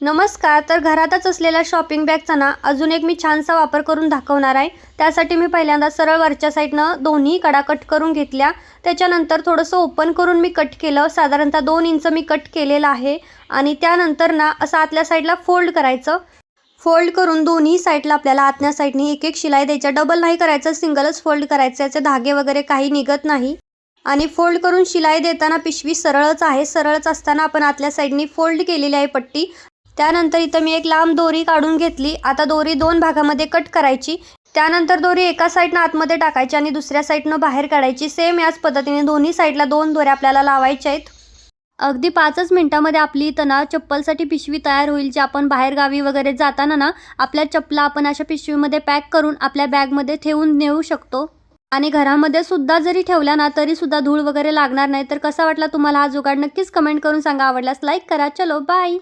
नमस्कार. तर घरातच असलेल्या शॉपिंग बॅगचा ना अजून एक मी छानसा वापर करून दाखवणार आहे. त्यासाठी मी पहिल्यांदा सरळ वरच्या साईडनं दोन्ही कडा कट करून घेतल्या. त्याच्यानंतर थोडंसं ओपन करून मी कट केलं. साधारणतः 2 इंच मी कट केलेलं आहे आणि त्यानंतर ना असं आतल्या साईडला फोल्ड करायचं. फोल्ड करून दोन्ही साईडला आपल्याला आतल्या साईडनी एक शिलाई द्यायच्या. डबल नाही करायचं, सिंगलच फोल्ड करायचं. याचे धागे वगैरे काही निघत नाही. आणि फोल्ड करून शिलाई देताना पिशवी सरळच आहे. सरळच असताना आपण आतल्या साईडनी फोल्ड केलेली आहे पट्टी. त्यानंतर इथं मी एक लांब दोरी काढून घेतली. आता दोरी 2 भागामध्ये कट करायची. त्यानंतर दोरी एका साईडनं आतमध्ये टाकायची आणि दुसऱ्या साईडनं बाहेर काढायची. सेम याच पद्धतीने दोन्ही साईडला 2 दोऱ्या आपल्याला लावायच्या आहेत. अगदी 5च मिनिटामध्ये आपली इथं ना चप्पलसाठी पिशवी तयार होईल. जी आपण बाहेरगावी वगैरे जाताना ना आपल्या चपला आपण अशा पिशवीमध्ये पॅक करून आपल्या बॅगमध्ये ठेवून नेऊ शकतो. आणि घरामध्ये सुद्धा जरी ठेवल्या ना तरी सुद्धा धूळ वगैरे लागणार नाही. तर कसा वाटला तुम्हाला हा जुगाड नक्कीच कमेंट करून सांगा. आवडल्यास लाईक करा. चलो बाय.